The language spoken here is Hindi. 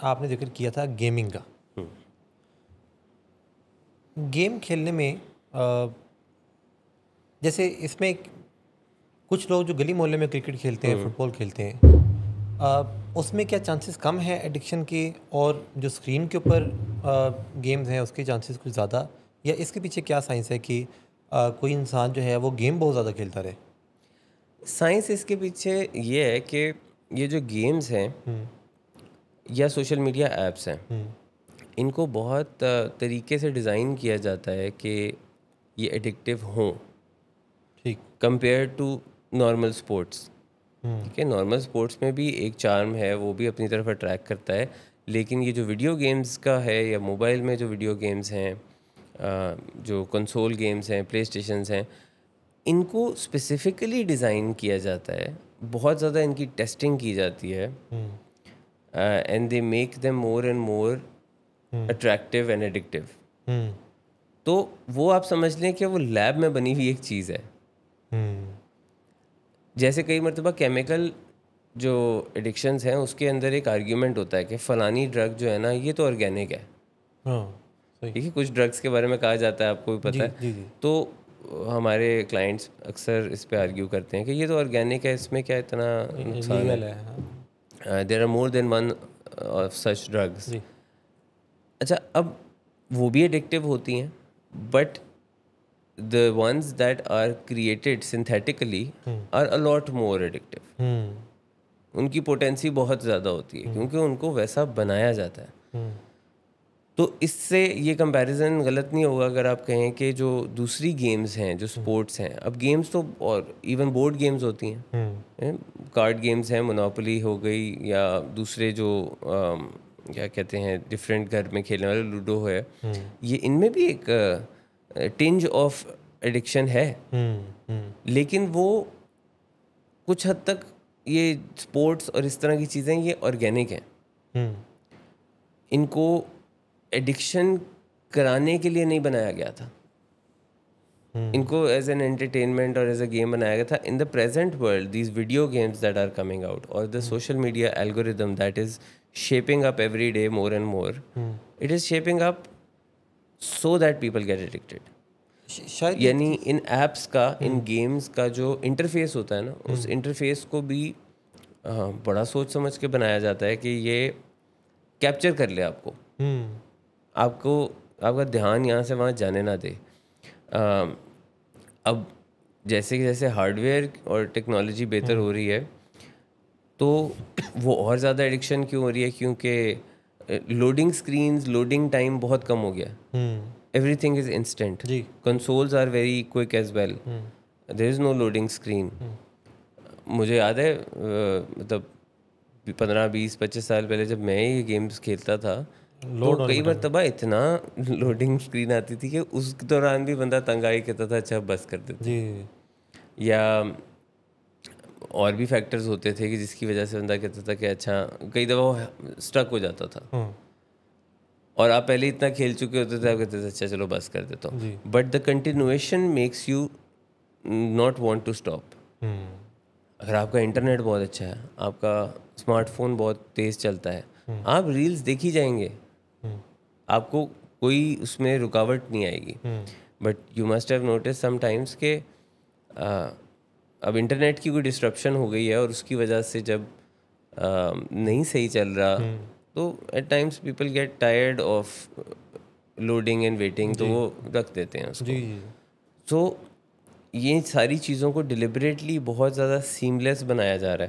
आपने जिक्र किया था गेमिंग का। गेम खेलने में जैसे इसमें कुछ लोग जो गली मोहल्ले में क्रिकेट खेलते हैं, फुटबॉल खेलते हैं, उसमें क्या चांसेस कम है एडिक्शन के, और जो स्क्रीन के ऊपर गेम्स हैं उसके चांसेस कुछ ज़्यादा, या इसके पीछे क्या साइंस है कि कोई इंसान जो है वो गेम बहुत ज़्यादा खेलता रहे? साइंस इसके पीछे ये है कि ये जो गेम्स हैं या सोशल मीडिया ऐप्स हैं, इनको बहुत तरीके से डिज़ाइन किया जाता है कि ये एडिक्टिव हों ठीक। Compare to normal sports. Hmm. ठीक है, नॉर्मल स्पोर्ट्स में भी एक चार्म है, वो भी अपनी तरफ अट्रैक्ट करता है, लेकिन ये जो वीडियो गेम्स का है या मोबाइल में जो वीडियो गेम्स हैं, जो कंसोल गेम्स हैं, प्ले स्टेशंस हैं, इनको स्पेसिफिकली डिज़ाइन किया जाता है, बहुत ज़्यादा इनकी टेस्टिंग की जाती है, and they make them more and more attractive and addictive. तो वो आप समझ लें कि वो लैब में बनी हुई एक चीज़ है। जैसे कई मरतबा केमिकल जो एडिक्शंस हैं उसके अंदर एक आर्ग्यूमेंट होता है कि फ़लानी ड्रग जो है ना, ये तो ऑर्गेनिक है। हाँ, सही। ठीक है, कुछ ड्रग्स के बारे में कहा जाता है, आपको भी जी पता है। जी जी। तो हमारे क्लाइंट्स अक्सर इस पे आर्ग्यू करते हैं कि ये तो ऑर्गेनिक है, इसमें क्या इतना नुकसान लीगल है। है, हाँ। There are more than one of such drugs. जी। अच्छा, अब वो भी एडिक्टिव होती हैं, but the ones that are created synthetically are a lot more addictive. उनकी पोटेंसी बहुत ज़्यादा होती है क्योंकि उनको वैसा बनाया जाता है। तो इससे ये कंपैरिजन गलत नहीं होगा अगर आप कहें कि जो दूसरी गेम्स हैं, जो स्पोर्ट्स हैं, अब गेम्स तो और इवन बोर्ड गेम्स होती हैं, कार्ड गेम्स हैं, मोनोपोली हो गई, या दूसरे जो क्या कहते हैं डिफरेंट घर में खेलने वाले लूडो है, ये इनमें भी एक टिंज ऑफ एडिक्शन है। लेकिन वो कुछ हद तक ये स्पोर्ट्स और इस तरह की चीज़ें ये ऑर्गेनिक हैं। इनको एडिक्शन कराने के लिए नहीं बनाया गया था, इनको एज एन एंटरटेनमेंट और एज अ गेम बनाया गया था। In the present world these video games that are coming out और the social media algorithm that is shaping up every day more and more, it is shaping up so that people get addicted. शायद यानी इन ऐप्स का, इन गेम्स का जो इंटरफेस होता है ना, उस इंटरफेस को भी बड़ा सोच समझ के बनाया जाता है कि ये कैप्चर कर ले आपको, आपको आपका ध्यान यहाँ से वहाँ जाने ना दे। अब जैसे जैसे हार्डवेयर और टेक्नोलॉजी बेहतर हो रही है, तो वो और ज़्यादा एडिक्शन क्यों हो रही है? क्योंकि लोडिंग स्क्रीन्स, लोडिंग टाइम बहुत कम हो गया। Everything is instant. जी। Consoles are very quick as well, there is no loading screen. मुझे याद है मतलब 15-20-25 साल पहले जब मैं ये गेम्स खेलता था, तो कई मरतबा इतना लोडिंग स्क्रीन आती थी कि उस दौरान भी बंदा तंग आई कहता था अच्छा बस कर देते। जी। या और भी फैक्टर्स होते थे कि जिसकी वजह से बंदा कहता था कि अच्छा, कई दफ़ा वो स्टक हो जाता था और आप पहले इतना खेल चुके होते थे, आप कहते थे अच्छा चलो बस कर देता हूँ, but the continuation makes you not want to stop. अगर आपका इंटरनेट बहुत अच्छा है, आपका स्मार्टफोन बहुत तेज़ चलता है, आप रील्स देख ही जाएंगे, आपको कोई उसमें रुकावट नहीं आएगी। But you must have notice sometimes के अब इंटरनेट की कोई डिस्ट्रप्शन हो गई है और उसकी वजह से जब नहीं सही चल रहा, तो at times people get tired of loading and waiting, तो वो रख देते हैं उसको। तो ये सारी चीज़ों को डिलिबरेटली बहुत ज़्यादा सीमलेस बनाया जा रहा है।